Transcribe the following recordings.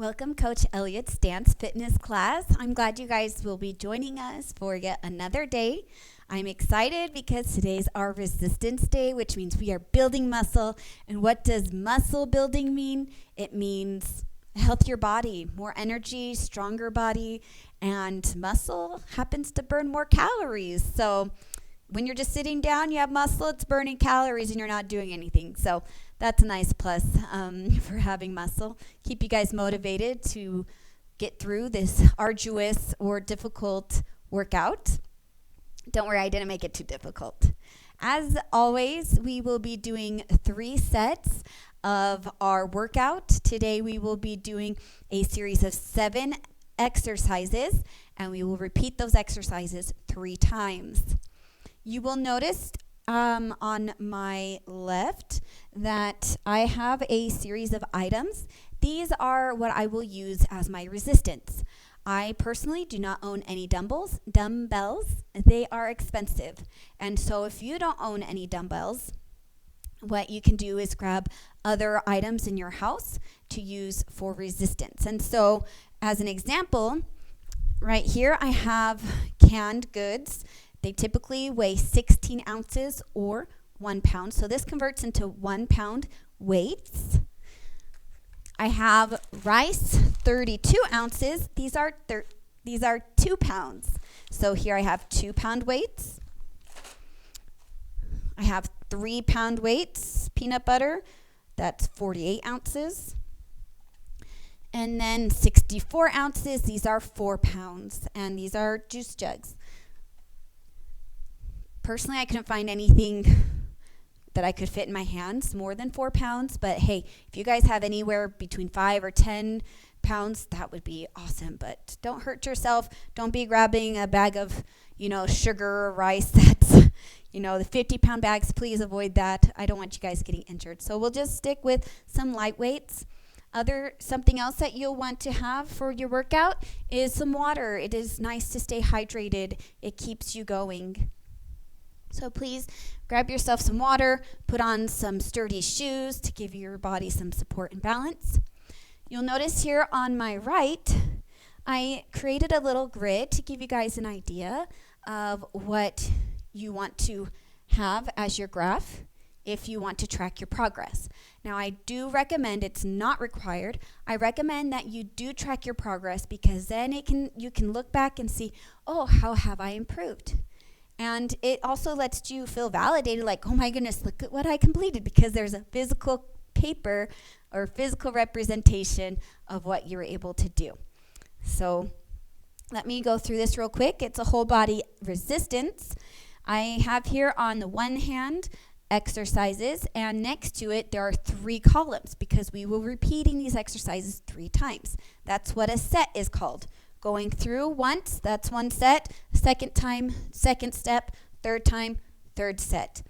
Welcome, Coach Elliott's dance fitness class. I'm glad you guys will be joining us for yet another day. I'm excited because today's our resistance day, which means we are building muscle. And what does muscle building mean? It means a healthier body, more energy, stronger body, and muscle happens to burn more calories. So when you're just sitting down, you have muscle, it's burning calories and you're not doing anything. So that's a nice plus for having muscle. Keep you guys motivated to get through this arduous or difficult workout. Don't worry, I didn't make it too difficult. As always, we will be doing 3 sets of our workout. Today we will be doing a series of 7 exercises, and we will repeat those exercises 3 times. You will notice on my left that I have a series of items. These are what I will use as my resistance. I personally do not own any dumbbells. They are expensive. And so if you don't own any dumbbells, what you can do is grab other items in your house to use for resistance. And so as an example, right here I have canned goods. They typically weigh 16 ounces or 1 pound. So this converts into 1 pound weights. I have rice, 32 ounces. These are 2 pounds. So here I have 2 pound weights. I have 3 pound weights, peanut butter. That's 48 ounces. And then 64 ounces. These are 4 pounds. And these are juice jugs. Personally, I couldn't find anything that I could fit in my hands more than 4 pounds. But hey, if you guys have anywhere between 5 or 10 pounds, that would be awesome. But don't hurt yourself. Don't be grabbing a bag of, sugar or rice that's, the 50-pound bags. Please avoid that. I don't want you guys getting injured. So we'll just stick with some light weights. Something else that you'll want to have for your workout is some water. It is nice to stay hydrated. It keeps you going. So please grab yourself some water, put on some sturdy shoes to give your body some support and balance. You'll notice here on my right, I created a little grid to give you guys an idea of what you want to have as your graph if you want to track your progress. Now, I do recommend, it's not required, I recommend that you do track your progress because then you can look back and see, oh, how have I improved? And it also lets you feel validated, like, oh my goodness, look at what I completed, because there's a physical paper or physical representation of what you were able to do. So let me go through this real quick. It's a whole body resistance. I have here on the one hand exercises, and next to it there are 3 columns because we will be repeating these exercises 3 times. That's what a set is called. Going through once, that's 1 set. Second time, second step. Third time, third set.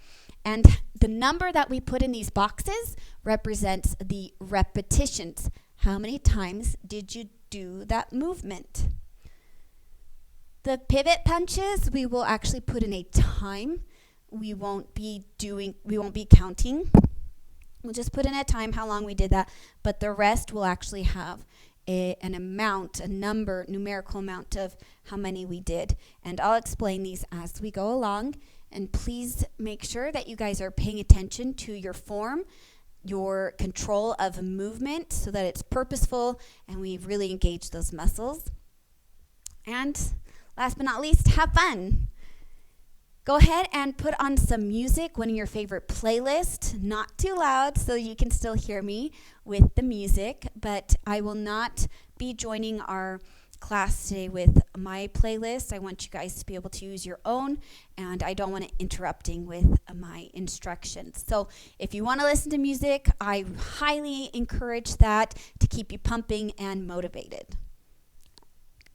And the number that we put in these boxes represents the repetitions. How many times did you do that movement? The pivot punches, we will actually put in a time. We won't be counting. We'll just put in a time how long we did that, but the rest will actually have an amount, a number, numerical amount of how many we did. And I'll explain these as we go along. And please make sure that you guys are paying attention to your form, your control of movement so that it's purposeful and we really engage those muscles. And last but not least, have fun. Go ahead and put on some music, one of your favorite playlists, not too loud so you can still hear me with the music, but I will not be joining our class today with my playlist. I want you guys to be able to use your own, and I don't want it interrupting with my instructions. So if you want to listen to music, I highly encourage that to keep you pumping and motivated.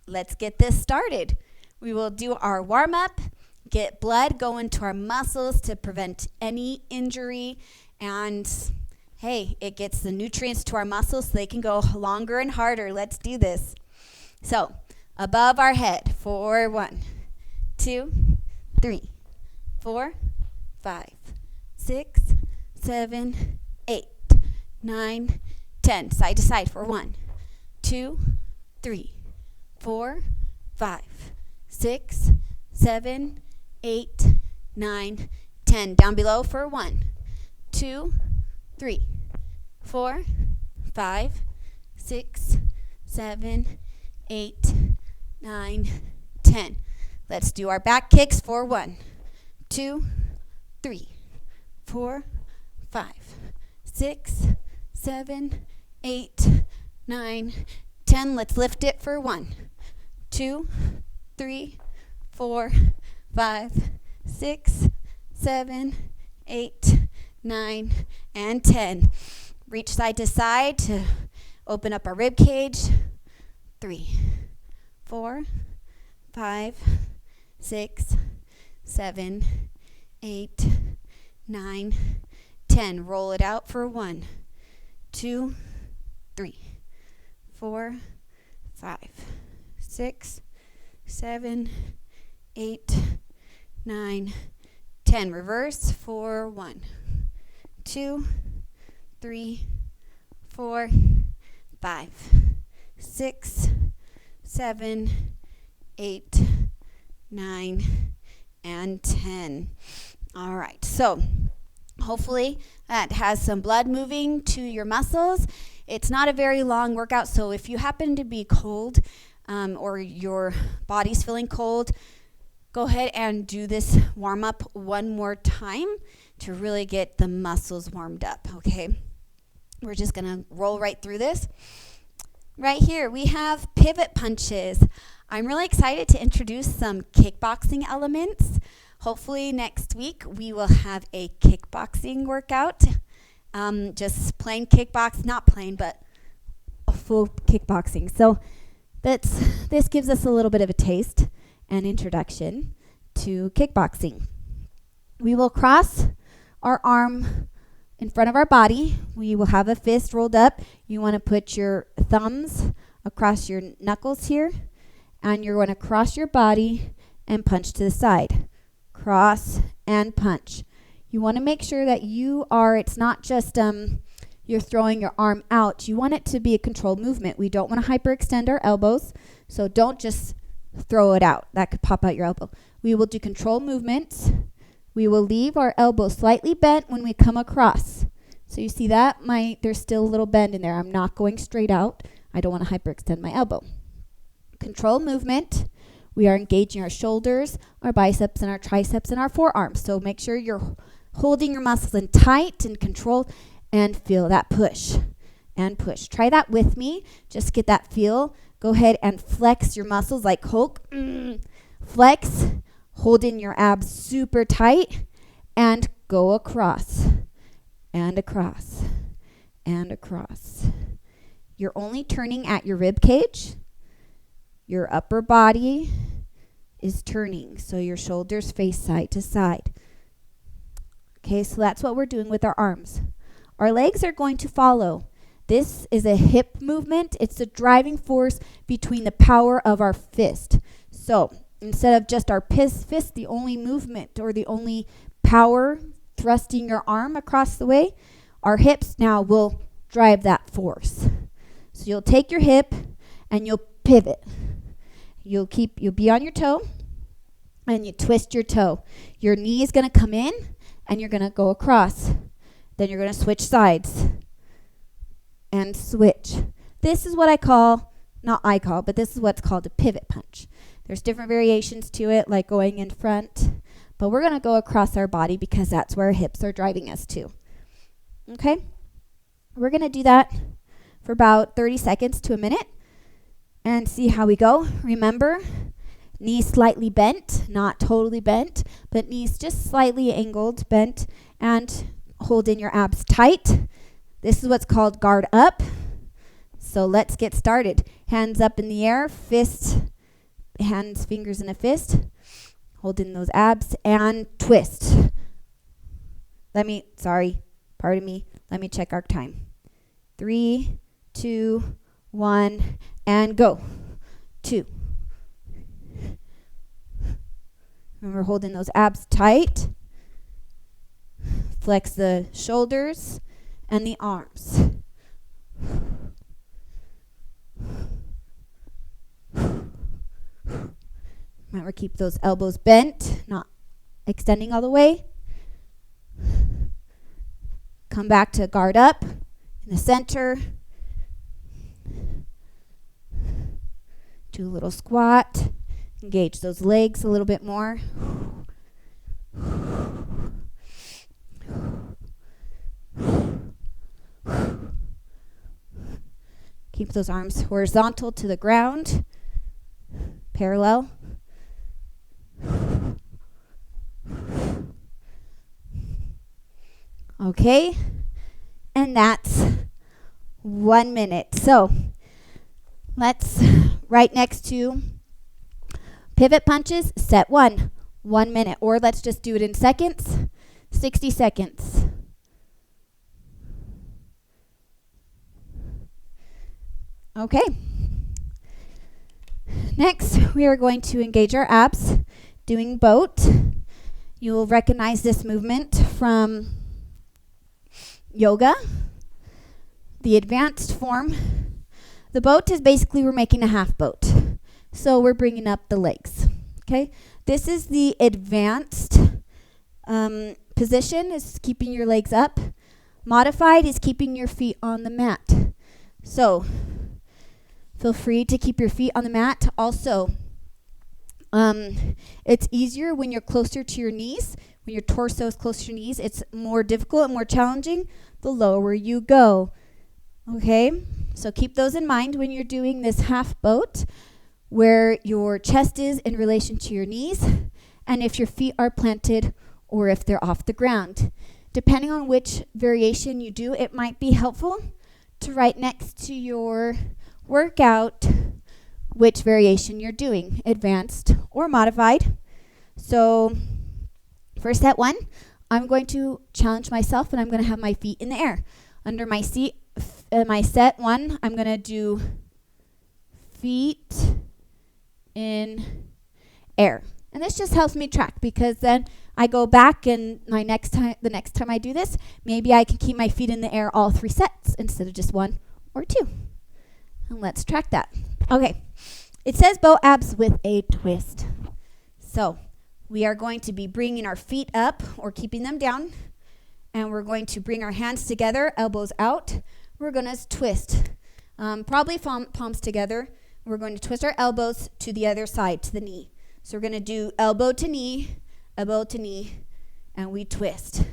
Let's get this started. We will do our warm-up. Get blood going to our muscles to prevent any injury. And hey, it gets the nutrients to our muscles so they can go longer and harder. Let's do this. So above our head for 1, 2, 3, 4, 5, 6, 7, 8, 9, 10. Side to side for 1, 2, 3, 4, 5, 6, 7, 8, 9, 10. Down below for 1, 2, 3, 4, 5, 6, 7, 8, 9, 10. Let's do our back kicks for 1, 2, 3, 4, 5, 6, 7, 8, 9, 10. Let's lift it for 1, 2, 3, 4, 5, 6, 7, 8, 9, and 10. Reach side to side to open up our rib cage. 3, 4, 5, 6, 7, 8, 9, 10. Roll it out for 1, 2, 3, 4, 5, 6, 7, 8, 9, 10. Reverse for 1, 2, 3, 4, 5, 6, 7, 8, 9, and 10. All right, so hopefully that has some blood moving to your muscles. It's not a very long workout, so if you happen to be cold or your body's feeling cold, go ahead and do this warm up one more time to really get the muscles warmed up, okay? We're just gonna roll right through this. Right here, we have pivot punches. I'm really excited to introduce some kickboxing elements. Hopefully next week we will have a kickboxing workout. Just plain kickbox, not plain, but a full kickboxing. So this gives us a little bit of a taste and introduction to kickboxing. We will cross our arm in front of our body. We will have a fist rolled up. You want to put your thumbs across your knuckles here, and you're going to cross your body and punch to the side. Cross and punch. You want to make sure that it's not just you're throwing your arm out. You want it to be a controlled movement. We don't want to hyperextend our elbows, so don't just throw it out. That could pop out your elbow. We will do controlled movements. We will leave our elbow slightly bent when we come across. So you see that? There's still a little bend in there. I'm not going straight out. I don't want to hyperextend my elbow. Control movement. We are engaging our shoulders, our biceps, and our triceps, and our forearms. So make sure you're holding your muscles in tight and controlled, and feel that push and push. Try that with me. Just get that feel. Go ahead and flex your muscles like Hulk. Flex. Hold in your abs super tight and go across and across and across. You're only turning at your rib cage. Your upper body is turning, so your shoulders face side to side. Okay, so that's what we're doing with our arms. Our legs are going to follow. This is a hip movement. It's the driving force between the power of our fist. So instead of just our fist, the only movement or the only power thrusting your arm across the way, our hips now will drive that force. So you'll take your hip and you'll pivot. You'll be on your toe and you twist your toe. Your knee is going to come in and you're going to go across. Then you're going to switch sides and switch. This is what but this is what's called a pivot punch. There's different variations to it, like going in front, but we're going to go across our body because that's where our hips are driving us to. Okay? We're going to do that for about 30 seconds to a minute and see how we go. Remember, knees slightly bent, not totally bent, but knees just slightly angled, bent, and hold in your abs tight. This is what's called guard up. So let's get started. Hands up in the air, fingers in a fist. Hold in those abs and twist. Pardon me. Let me check our time. 3, 2, 1, and go. 2. Remember holding those abs tight. Flex the shoulders and the arms. Remember, keep those elbows bent, not extending all the way. Come back to guard up in the center. Do a little squat. Engage those legs a little bit more. Keep those arms horizontal to the ground, parallel. Okay, and that's 1 minute. So let's, right next to pivot punches, set 1 minute, or let's just do it in seconds, 60 seconds. Okay. Next, we are going to engage our abs, doing boat. You will recognize this movement from yoga. The advanced form. The boat is basically we're making a half boat. So we're bringing up the legs. Okay. This is the advanced position, is keeping your legs up. Modified is keeping your feet on the mat. So feel free to keep your feet on the mat. Also, it's easier when you're closer to your knees. When your torso is closer to your knees, it's more difficult and more challenging the lower you go. Okay? So keep those in mind when you're doing this half boat, where your chest is in relation to your knees, and if your feet are planted or if they're off the ground. Depending on which variation you do, it might be helpful to write next to your workout which variation you're doing, advanced or modified. So for set 1, I'm going to challenge myself and I'm going to have my feet in the air. Under my seat, my set 1, I'm going to do feet in air. And this just helps me track, because then I go back and the next time I do this, maybe I can keep my feet in the air all 3 sets instead of just 1 or 2. And let's track that. Okay. It says boat abs with a twist. So we are going to be bringing our feet up or keeping them down. And we're going to bring our hands together, elbows out. We're going to twist. Probably palms together. We're going to twist our elbows to the other side, to the knee. So we're going to do elbow to knee, and we twist.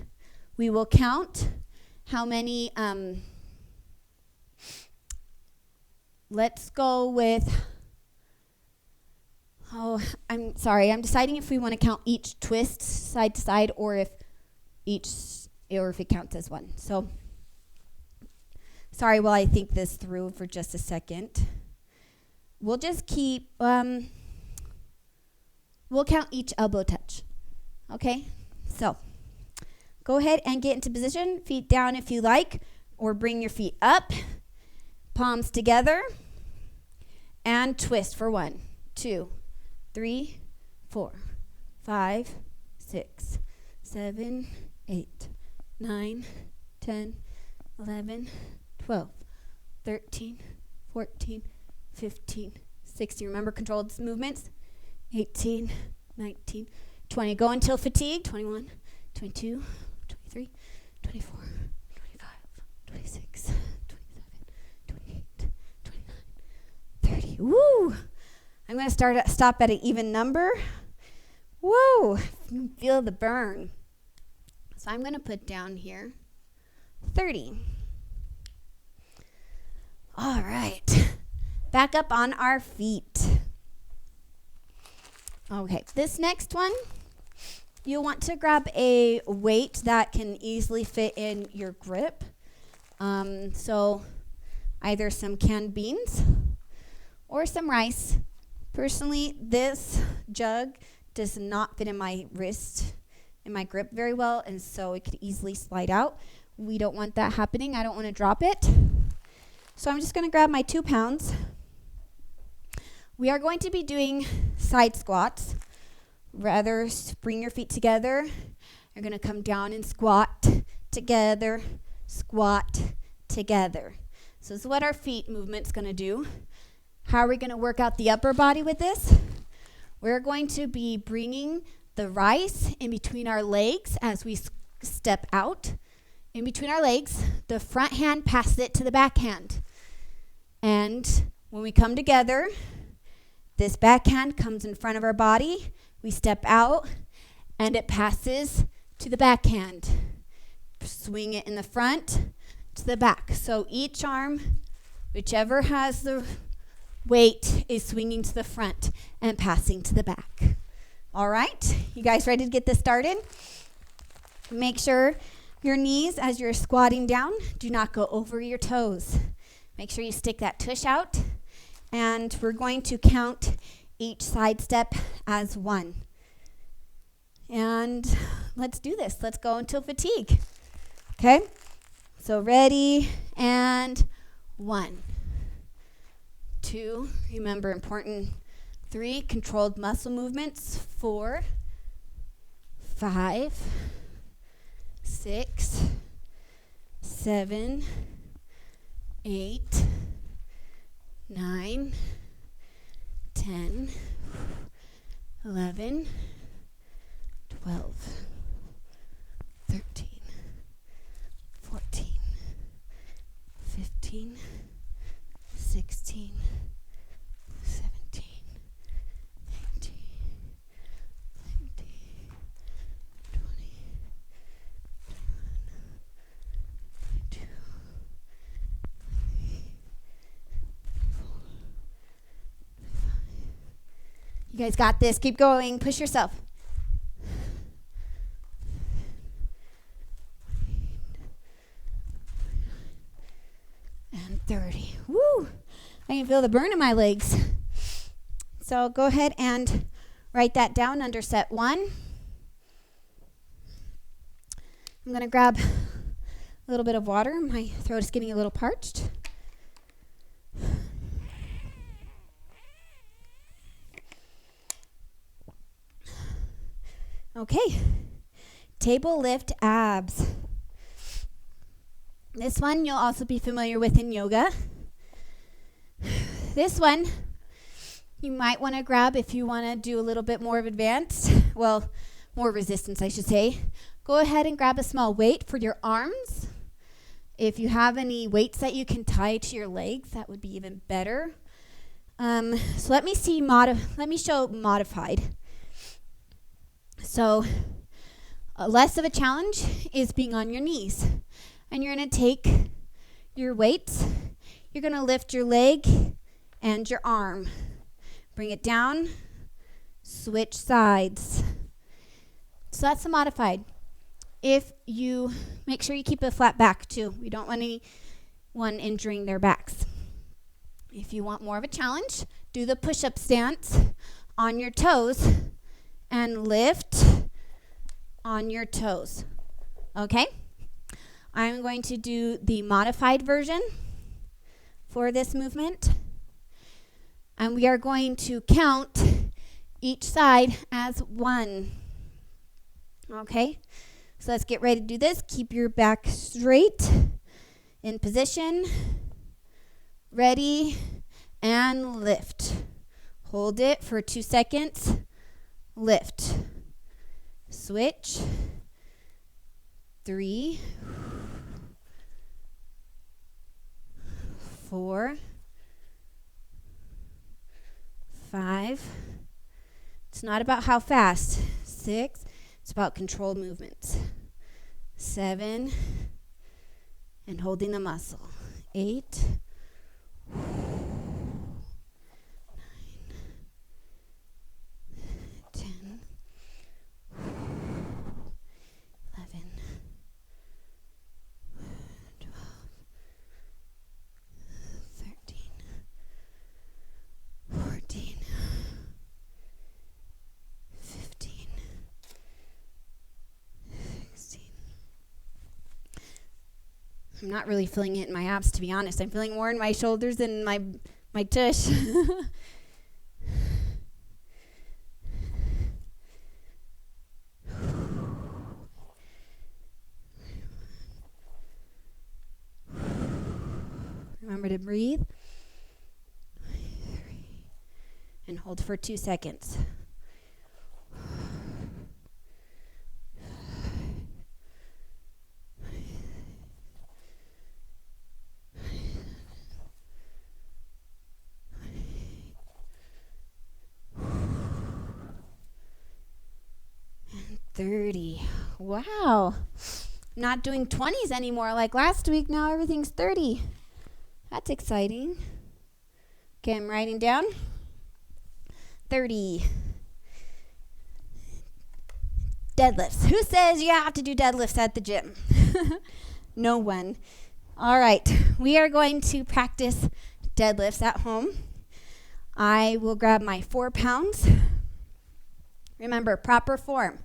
We will count how many, let's go with, I'm deciding if we want to count each twist side to side or if it counts as one. So, sorry while I think this through for just a second. We'll just keep, we'll count each elbow touch. Okay? So, go ahead and get into position. Feet down if you like, or bring your feet up. Palms together. And twist for 1, 2, 3, 4, 5, 6, 7, 8, 9, 10, 11, 12, 13, 14, 15, 16. Remember, controlled movements. 18, 19, 20. Go until fatigue. 21, 22, 23, 24, 25, 26, 27, 28, 29, 30. Woo! I'm going to stop at an even number. Woo! Feel the burn. So I'm going to put down here 30. All right. Back up on our feet. Okay, this next one, you'll want to grab a weight that can easily fit in your grip. So either some canned beans or some rice. Personally, this jug does not fit in my wrist, in my grip very well, and so it could easily slide out. We don't want that happening. I don't want to drop it. So I'm just going to grab my 2 pounds. We are going to be doing side squats. Rather, bring your feet together. You're going to come down and squat together, squat together. So this is what our feet movement's going to do. How are we going to work out the upper body with this? We're going to be bringing the rice in between our legs as we step out. In between our legs, the front hand passes it to the back hand. And when we come together, this back hand comes in front of our body. We step out, and it passes to the back hand. Swing it in the front to the back. So each arm, whichever has the weight, is swinging to the front and passing to the back. All right, you guys ready to get this started? Make sure your knees, as you're squatting down, do not go over your toes. Make sure you stick that tush out. And we're going to count each side step as 1. And let's do this. Let's go until fatigue. Okay? So ready, and 1, 2, remember important, 3, controlled muscle movements, 4, 5, 6, 7, 8, 9, 10, 11, 12, 13, 14, 15, 16, 17, 18, 19, 20, 22, 24. You guys got this. Keep going. Push yourself. And 30. Woo! I can feel the burn in my legs. So go ahead and write that down under set 1. I'm going to grab a little bit of water. My throat is getting a little parched. Okay. Table lift abs. This one you'll also be familiar with in yoga. This one you might want to grab if you want to do a little bit more of advanced, well, more resistance, I should say. Go ahead and grab a small weight for your arms. If you have any weights that you can tie to your legs, that would be even better. So let me show modified. So less of a challenge is being on your knees. And you're going to take your weights. You're going to lift your leg and your arm. Bring it down. Switch sides. So that's the modified. If you make sure you keep a flat back too. We don't want anyone injuring their backs. If you want more of a challenge, do the push-up stance on your toes and lift on your toes. Okay? I'm going to do the modified version for this movement. And we are going to count each side as 1. Okay? So let's get ready to do this. Keep your back straight in position. Ready, and lift. Hold it for 2 seconds. Lift. Switch. 3, 4, 5. It's not about how fast. 6. It's about controlled movements. 7. And holding the muscle. 8. 9. 10. 11. 12. 13. 14. 15. 16. I'm not really feeling it in my abs, to be honest. I'm feeling more in my shoulders than my tush. Remember to breathe. 3. And hold for 2 seconds. 30. Wow. Not doing 20s anymore like last week. Now everything's 30. That's exciting. Okay, I'm writing down. 30. Deadlifts. Who says you have to do deadlifts at the gym? No one. All right. We are going to practice deadlifts at home. I will grab my 4 pounds. Remember, proper form.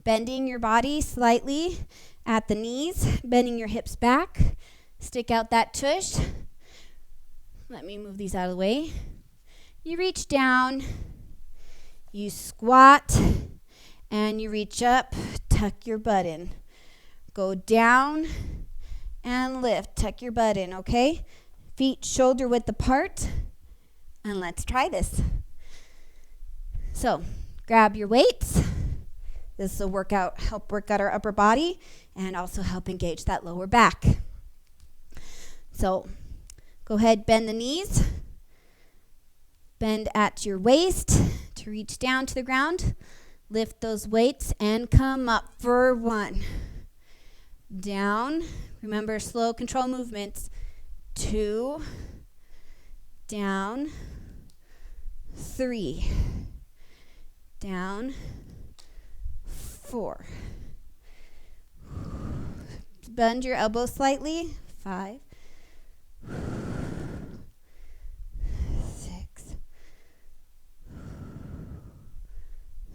Bending your body slightly at the knees, bending your hips back. Stick out that tush. Let me move these out of the way. You reach down, you squat, and you reach up, tuck your butt in. Go down and lift, tuck your butt in, okay? Feet shoulder width apart, and let's try this. So, grab your weights. This will help work out our upper body and also help engage that lower back. So, go ahead, bend the knees. Bend at your waist to reach down to the ground. Lift those weights and come up for 1. Down. Remember, slow control movements. 2. Down. 3. Down. 4. Bend your elbows slightly. 5. 6.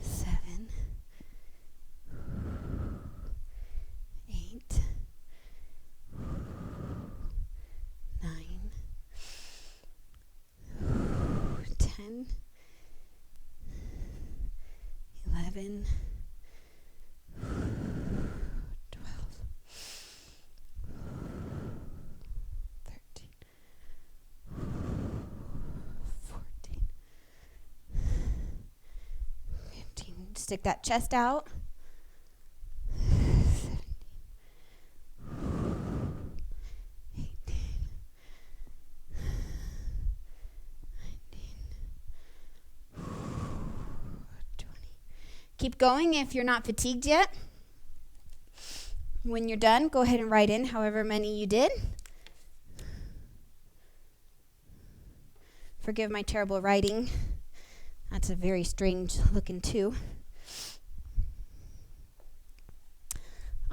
7. 8. 9. 10. 11. 12. 13. 14. 15. Stick that chest out. 17. 18. 19. 20. Keep going if you're not fatigued yet. When you're done, go ahead and write in however many you did. Forgive my terrible writing. That's a very strange looking too.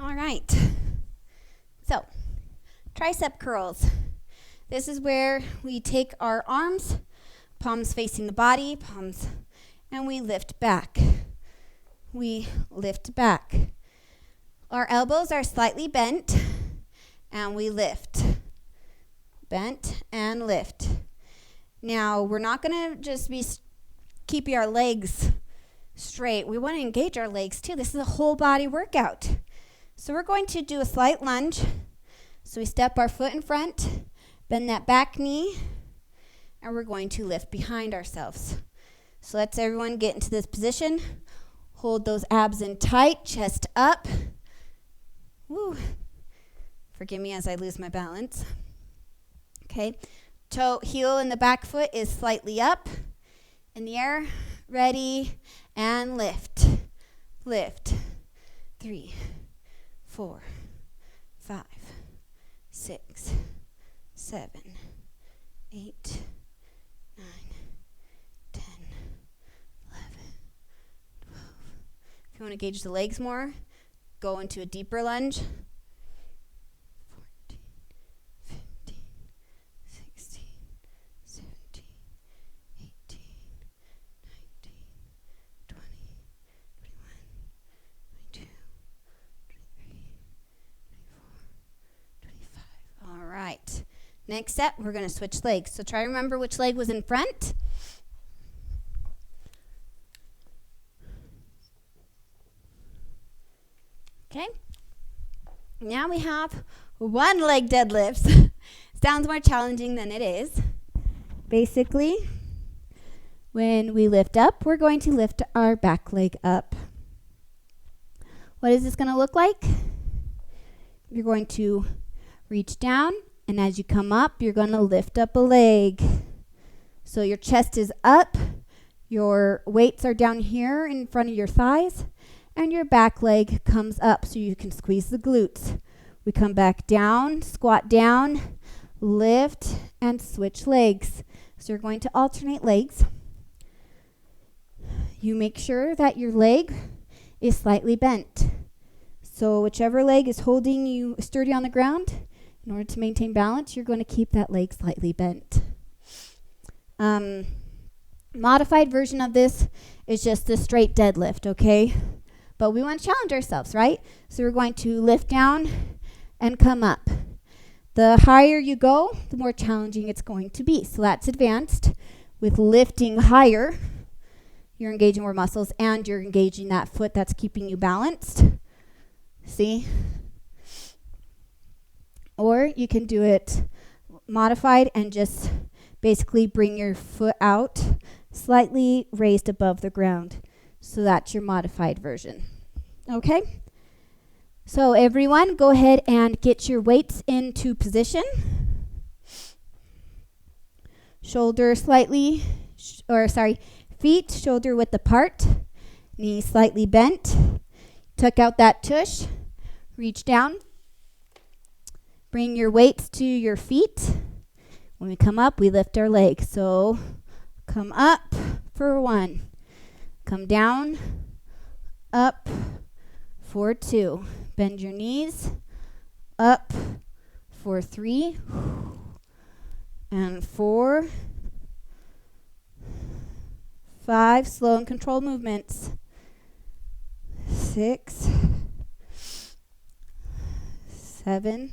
All right. So, tricep curls. This is where we take our arms, palms facing the body, and we lift back. We lift back. Our elbows are slightly bent, and we lift. Bent and lift. Now, we're not going to just be keeping our legs straight. We want to engage our legs too. This is a whole body workout. So we're going to do a slight lunge. So we step our foot in front, bend that back knee, and we're going to lift behind ourselves. So let's everyone get into this position. Hold those abs in tight, chest up. Woo. Forgive me as I lose my balance. Okay. Heel in the back foot is slightly up. In the air. Ready. And lift. Lift. 3, 4, 5, 6, 7, 8, 9, 10, 11, 12. If you want to gauge the legs more, go into a deeper lunge. 14, 15, 16, 17, 18, 19, 20, 21, 22, 23, 24, 25. All right. Next set, we're going to switch legs. So try to remember which leg was in front. Okay. Now we have 1 leg deadlifts. Sounds more challenging than it is. Basically, when we lift up, we're going to lift our back leg up. What is this going to look like? You're going to reach down, and as you come up, you're going to lift up a leg. So your chest is up, your weights are down here in front of your thighs, and your back leg comes up so you can squeeze the glutes. We come back down, squat down, lift, and switch legs. So you're going to alternate legs. You make sure that your leg is slightly bent. So whichever leg is holding you sturdy on the ground, in order to maintain balance, you're going to keep that leg slightly bent. Modified version of this is just the straight deadlift, okay? But we want to challenge ourselves, right? So we're going to lift down and come up. The higher you go, the more challenging it's going to be. So that's advanced. With lifting higher, you're engaging more muscles and you're engaging that foot that's keeping you balanced. See? Or you can do it modified and just basically bring your foot out slightly raised above the ground. So that's your modified version. Okay? So everyone, go ahead and get your weights into position. Feet shoulder width apart, knees slightly bent. Tuck out that tush, reach down. Bring your weights to your feet. When we come up, we lift our legs. So come up for 1. Come down, up for 2. Bend your knees, up for 3, and 4, 5, slow and controlled movements, 6, 7,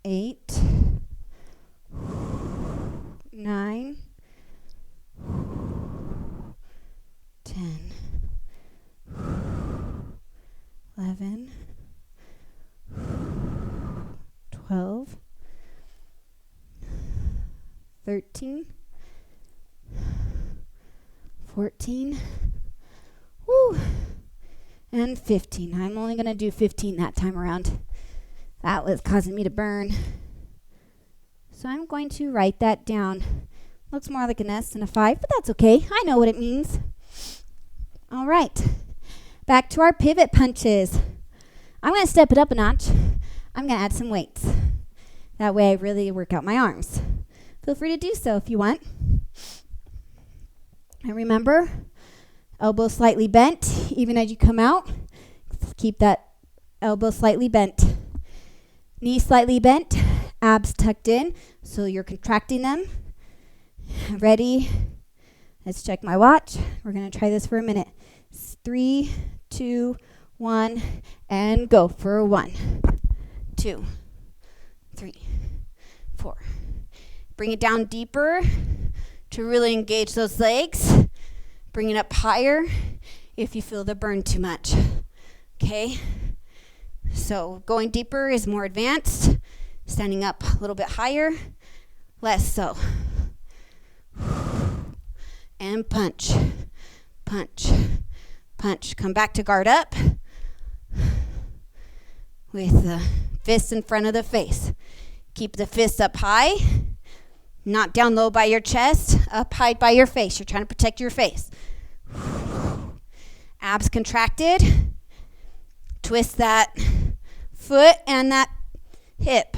8, 9, 10, 11, 12, 13, 14, and 15. I'm only going to do 15 that time around. That was causing me to burn. So I'm going to write that down. Looks more like an S than a 5, but that's okay. I know what it means. All right. Back to our pivot punches. I'm going to step it up a notch. I'm going to add some weights. That way I really work out my arms. Feel free to do so if you want. And remember, elbow slightly bent. Even as you come out, keep that elbow slightly bent. Knee slightly bent, abs tucked in, so you're contracting them. Ready? Let's check my watch. We're going to try this for a minute. 3, 2, 1, and go for 1, 2, 3, 4. Bring it down deeper to really engage those legs. Bring it up higher if you feel the burn too much. Okay? So going deeper is more advanced. Standing up a little bit higher, less so. And punch, punch, punch. Come back to guard up with the fists in front of the face. Keep the fists up high, not down low by your chest, up high by your face. You're trying to protect your face. Abs contracted. Twist that foot and that hip.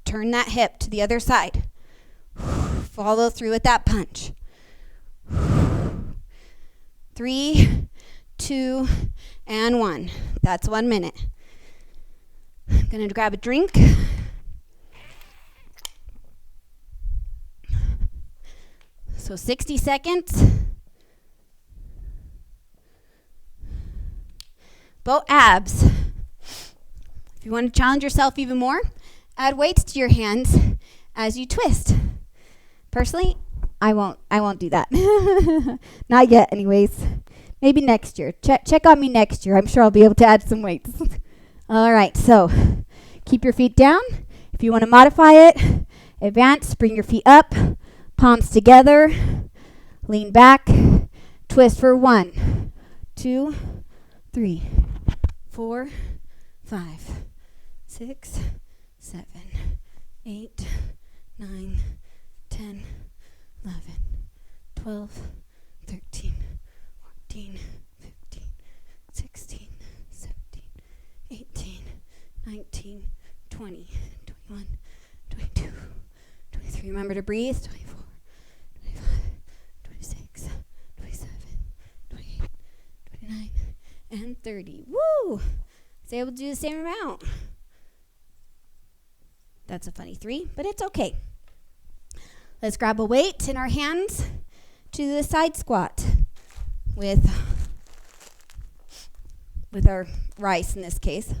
Turn that hip to the other side. Follow through with that punch. 3, 2, and 1. That's 1 minute. I'm going to grab a drink. So 60 seconds. Both abs. If you want to challenge yourself even more, add weights to your hands as you twist. Personally, I won't do that. Not yet anyways. Maybe next year. Check on me next year. I'm sure I'll be able to add some weights. All right, so keep your feet down. If you want to modify it, advance, bring your feet up, palms together, lean back, twist for 1, 2, 3, 4, 5, 6, 7, 8, 9, 10, 11, 12, 13, Remember to breathe. 24, 25, 26, 27, 28, 29, and 30. Woo! I was able to do the same amount. That's a funny 3, but it's okay. Let's grab a weight in our hands to the side squat with our rice in this case.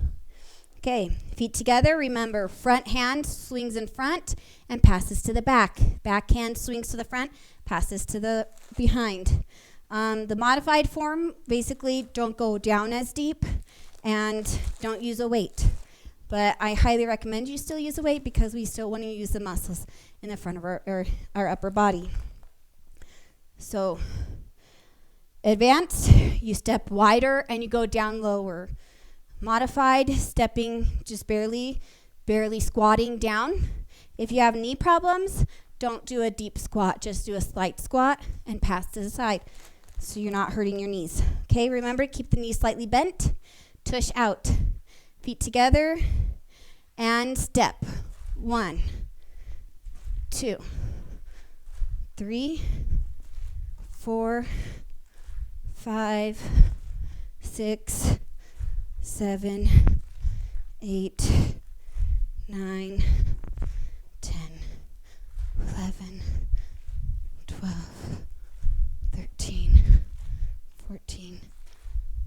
Okay, feet together. Remember, front hand swings in front and passes to the back. Back hand swings to the front, passes to the behind. The modified form, basically, don't go down as deep and don't use a weight. But I highly recommend you still use a weight because we still want to use the muscles in the front of our upper body. So, advanced, you step wider and you go down lower. Modified, stepping just barely squatting down. If you have knee problems, don't do a deep squat. Just do a slight squat and pass to the side so you're not hurting your knees. Okay, remember, keep the knees slightly bent. Tush out. Feet together and step. 1, 2, 3, 4, 5, 6, 7, 8, 9, 10, 11, 12, 13, 14,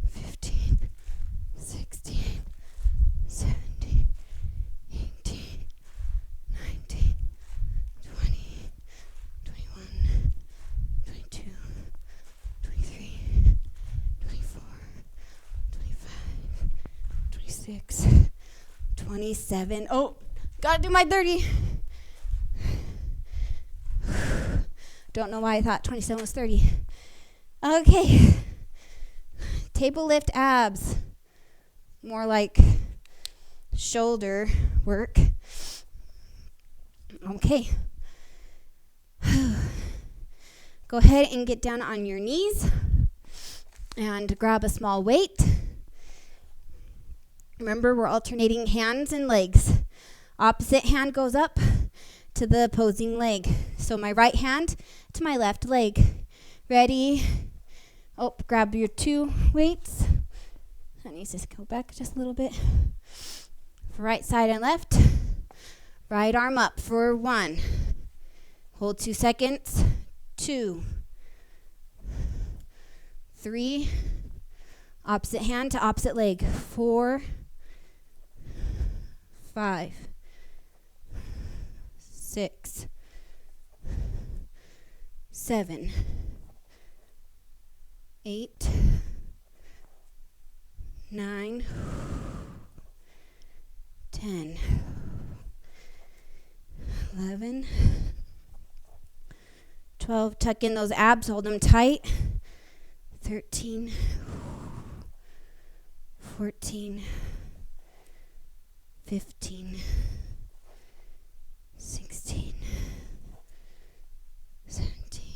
15, 16, 17, 18, 19, 20, 21, 22, 23, 24, 25, 26, 27. Oh, gotta do my 30. Don't know why I thought 27 was 30. Okay. Table lift abs. More like shoulder work. Okay. Go ahead and get down on your knees and grab a small weight. Remember, we're alternating hands and legs. Opposite hand goes up to the opposing leg. So my right hand to my left leg. Ready? Oh, grab your 2 weights. That needs to go back just a little bit. For right side and left. Right arm up for 1. Hold 2 seconds. 2, 3. Opposite hand to opposite leg. 4, 5, 6, 7, 8, 9, 10, 11, 12. Tuck in those abs, hold them tight. 13, 14, 15, 16, 17,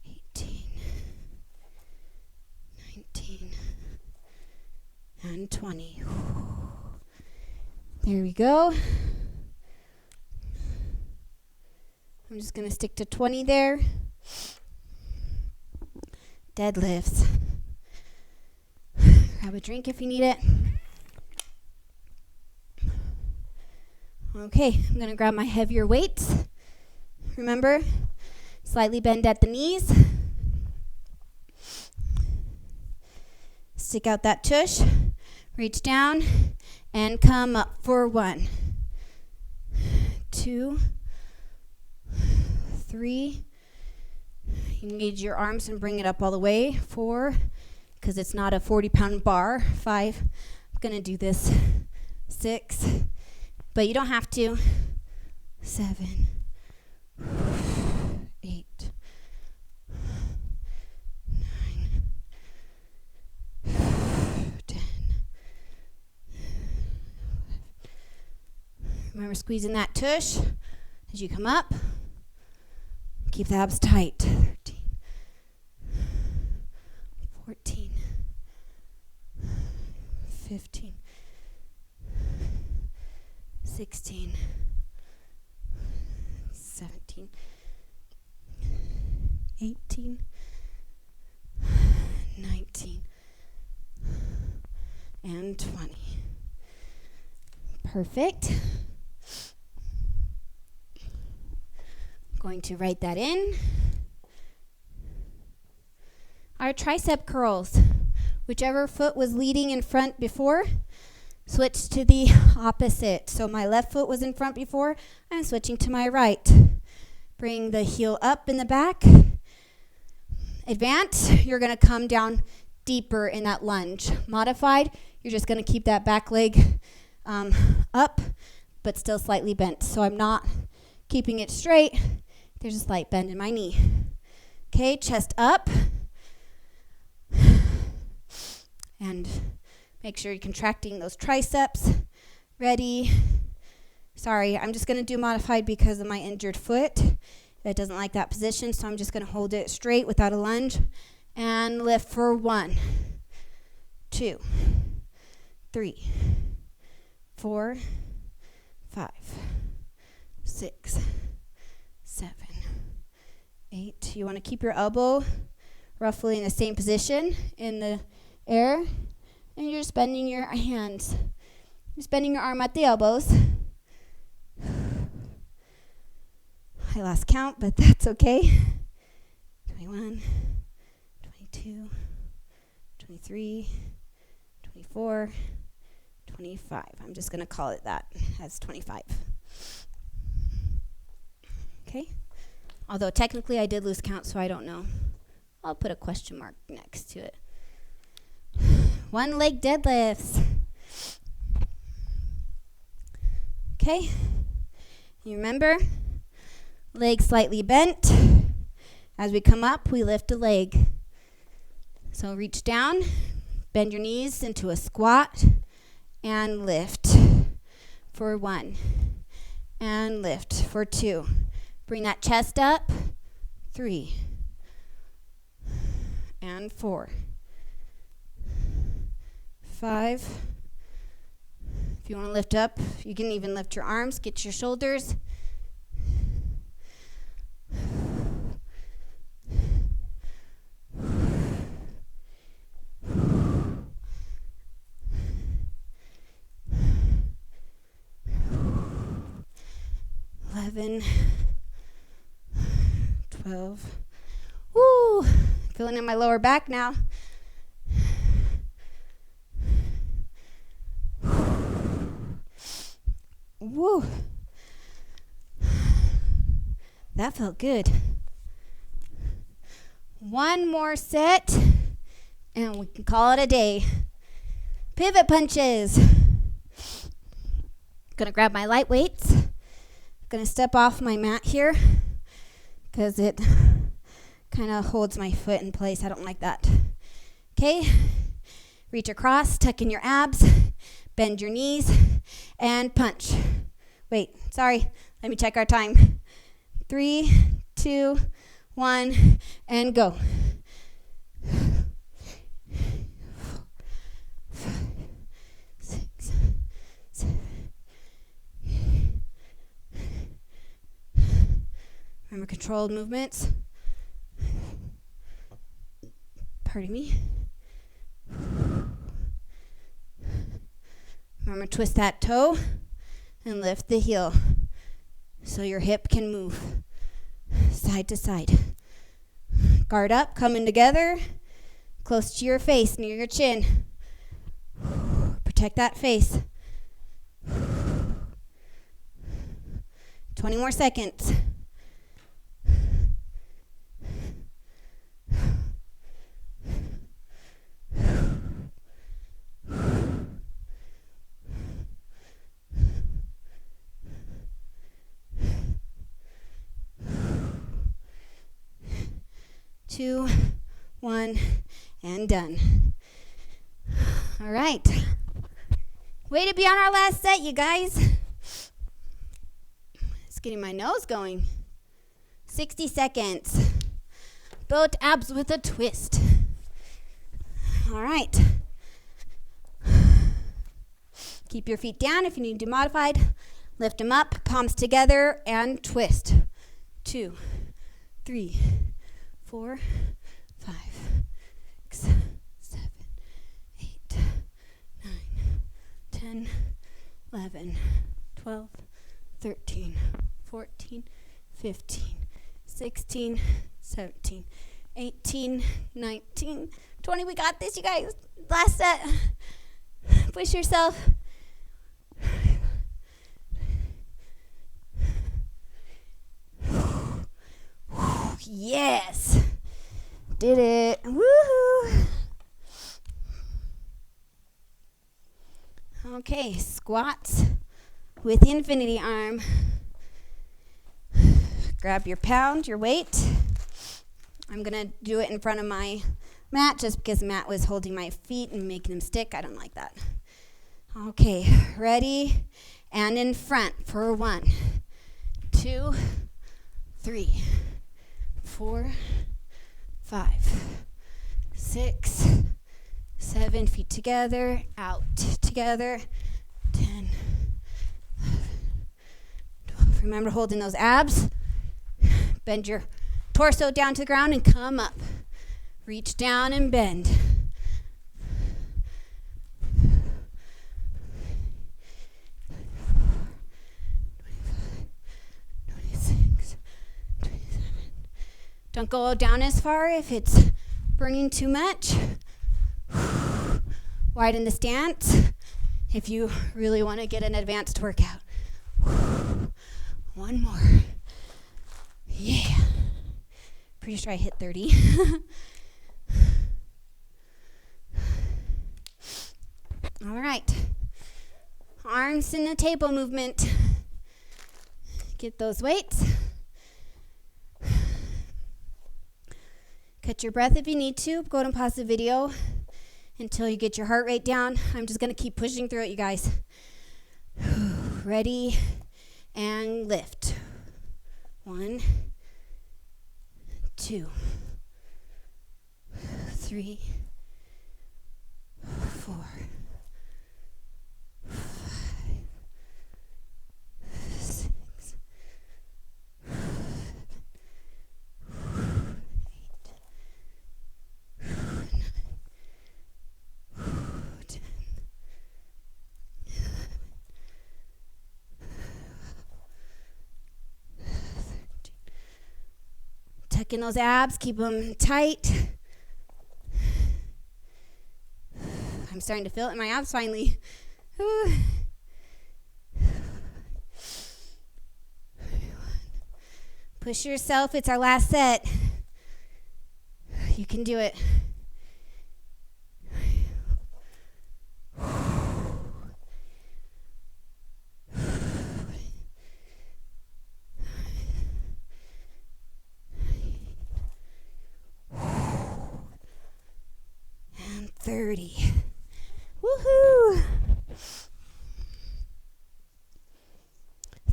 18, 19, and 20. There we go. I'm just going to stick to 20 there. Deadlifts. Grab a drink if you need it. Okay, I'm going to grab my heavier weights. Remember, slightly bend at the knees. Stick out that tush. Reach down and come up for 1, 2, 3. Engage your arms and bring it up all the way. 4, because it's not a 40-pound bar. 5, I'm going to do this. 6, but you don't have to. 7, 8, 9, 10. Remember squeezing that tush as you come up. Keep the abs tight. 13, 14, 15, 16, 17, 18, 19, and 20. Perfect. Going to write that in. Our tricep curls. Whichever foot was leading in front before, switch to the opposite. So my left foot was in front before, I'm switching to my right. Bring the heel up in the back. Advance, you're going to come down deeper in that lunge. Modified, you're just going to keep that back leg up, but still slightly bent. So I'm not keeping it straight. There's a slight bend in my knee. Okay, chest up. And make sure you're contracting those triceps. Ready. Sorry, I'm just going to do modified because of my injured foot. It doesn't like that position, so I'm just going to hold it straight without a lunge. And lift for 1, 2, 3, 4, 5, 6, 7, 8. You want to keep your elbow roughly in the same position in the air, and you're just bending your hands. Just bending your arm at the elbows. I lost count, but that's okay. 21, 22, 23, 24, 25. I'm just going to call it that as 25. Okay? Although technically I did lose count, so I don't know. I'll put a question mark next to it. 1 leg deadlifts. Okay? You remember? Leg slightly bent. As we come up, we lift a leg. So reach down, bend your knees into a squat, and lift for 1. And lift for 2. Bring that chest up. 3. And 4. 5. If you want to lift up, you can even lift your arms, get your shoulders. 11, 12. Woo! Feeling in my lower back now. Woo! That felt good. 1 more set, and we can call it a day. Pivot punches. Gonna grab my light weights. Gonna step off my mat here because it kind of holds my foot in place. I don't like that. Okay, reach across, tuck in your abs, bend your knees, and punch. Wait, sorry, let me check our time. 3, 2, 1, and go. 5, 6, 7. Remember controlled movements. Pardon me. Remember, twist that toe and lift the heel so your hip can move side to side. Guard up, coming together, close to your face, near your chin. Protect that face. 20 more seconds. Two, 1, and done. All right. Way to be on our last set, you guys. It's getting my nose going. 60 seconds. Both abs with a twist. All right. Keep your feet down if you need to do modified. Lift them up, palms together, and twist. 2, 3, 4, 5, 6, 7, 8, 9, 10, 11, 12, 13, 14, 15, 16, 17, 18, 19, 20. We got this, you guys. Last set. Push yourself. Yes. Did it. Woohoo. Okay, squats with infinity arm. Grab your pound, your weight. I'm going to do it in front of my mat just because Matt was holding my feet and making them stick. I don't like that. Okay, ready? And in front for 1, 2, 3, 4, 5, 6, 7. Feet together, out together. 10, 11, 12. Remember holding those abs. Bend your torso down to the ground and come up. Reach down and bend. Don't go down as far if it's burning too much. Widen the stance if you really want to get an advanced workout. 1 more. Yeah. Pretty sure I hit 30. All right. Arms in the table movement. Get those weights. Catch your breath if you need to. Go ahead and pause the video until you get your heart rate down. I'm just going to keep pushing through it, you guys. Ready and lift. 1, 2, 3, 4, 5, 6, tuck in those abs, keep them tight. I'm starting to feel it in my abs finally. Push yourself, it's our last set. You can do it. And 30. Woohoo!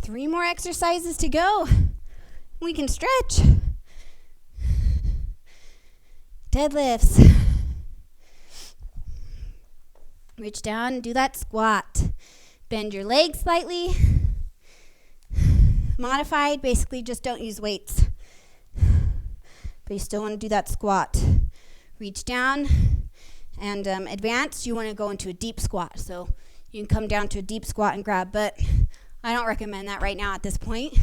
3 more exercises to go. We can stretch. Deadlifts. Reach down and do that squat. Bend your legs slightly. Modified, basically just don't use weights. But you still want to do that squat. Reach down. And advanced, you want to go into a deep squat. So you can come down to a deep squat and grab, but I don't recommend that right now at this point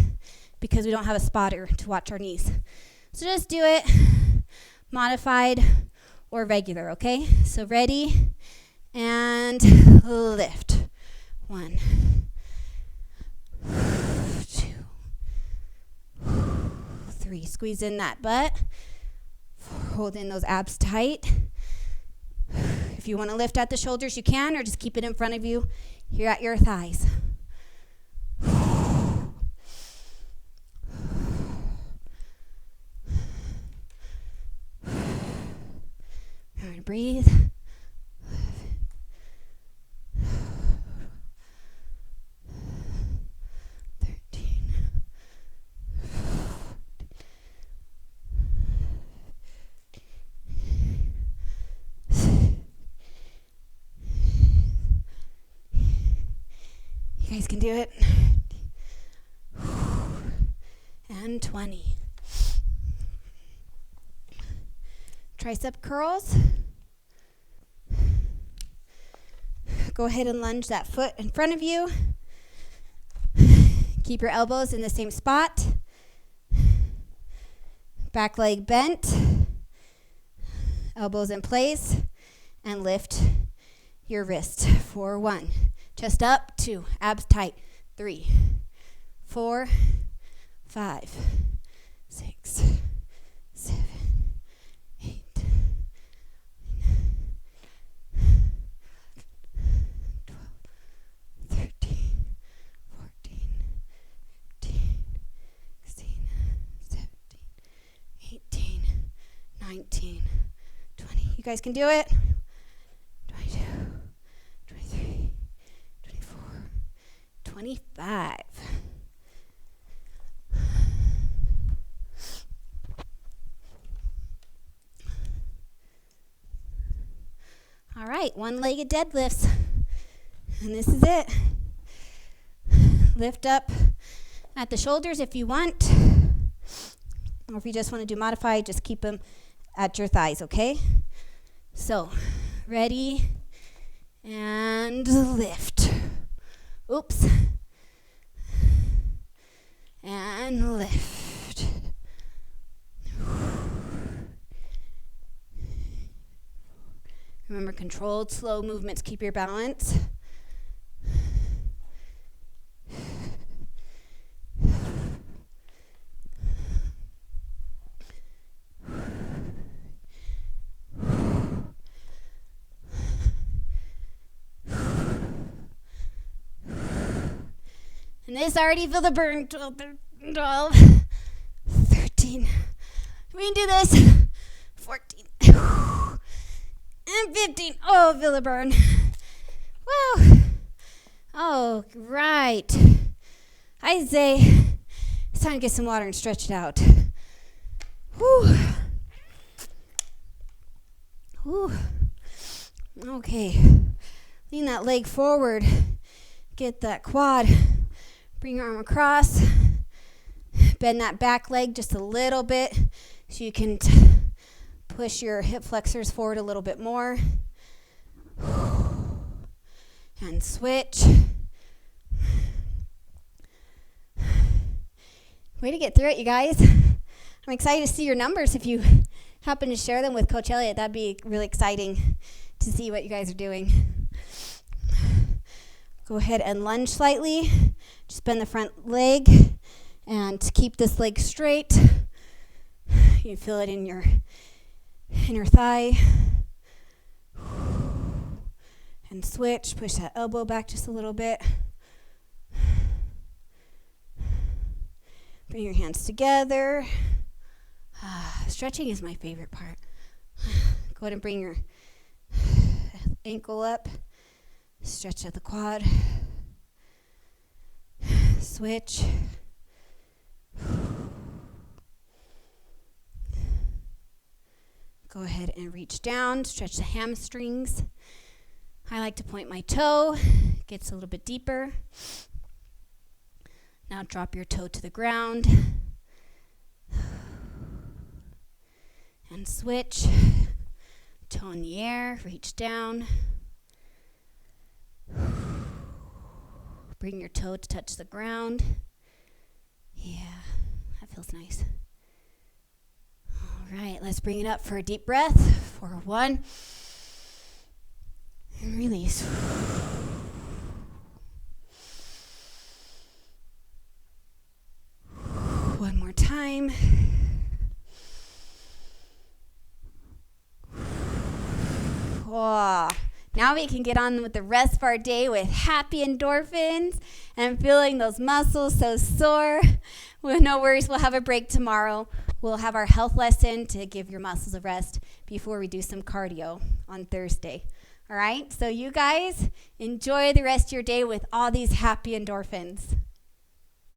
because we don't have a spotter to watch our knees. So just do it modified or regular, okay? So ready and lift. 1, 2, 3. Squeeze in that butt. Hold in those abs tight. If you want to lift at the shoulders, you can, or just keep it in front of you here at your thighs. All right, breathe. 13. You guys can do it. And and 20. Tricep curls. Go ahead and lunge that foot in front of you. Keep your elbows in the same spot. Back leg bent. Elbows in place. And lift your wrist for 1. Chest up, 2. Abs tight, 3, 4, 5, 6, 7, 8, 12, 13, 14, 15, 16, 17, 18, 19, 20. You guys can do it. 22, 23, 24, 25. All right, one-legged deadlifts. And this is it. Lift up at the shoulders if you want. Or if you just want to do modified, just keep them at your thighs, okay? So, ready, and lift. Oops. And lift. Remember, controlled, slow movements. Keep your balance. And this already feel the burn. 12, 13. We can do this. 14. And 15. Oh, feel the burn. Wow. Oh, right. I say it's time to get some water and stretch it out. Whew. Whew. Okay. Lean that leg forward. Get that quad. Bring your arm across. Bend that back leg just a little bit so you can push your hip flexors forward a little bit more. And switch. Way to get through it, you guys. I'm excited to see your numbers. If you happen to share them with Coach Elliott, that'd be really exciting to see what you guys are doing. Go ahead and lunge slightly. Just bend the front leg and keep this leg straight. You can feel it in your inner thigh. And switch. Push that elbow back just a little bit. Bring your hands together. Stretching is my favorite part. Go ahead and bring your ankle up. Stretch at the quad. Switch. Go ahead and reach down. Stretch the hamstrings. I like to point my toe. Gets a little bit deeper. Now drop your toe to the ground. And switch. Toe in the air. Reach down. Bring your toe to touch the ground. Yeah, that feels nice. All right, let's bring it up for a deep breath. For 1. And release. One more time. Oh. Now we can get on with the rest of our day with happy endorphins and feeling those muscles so sore. Well, no worries, we'll have a break tomorrow. We'll have our health lesson to give your muscles a rest before we do some cardio on Thursday. All right, so you guys enjoy the rest of your day with all these happy endorphins.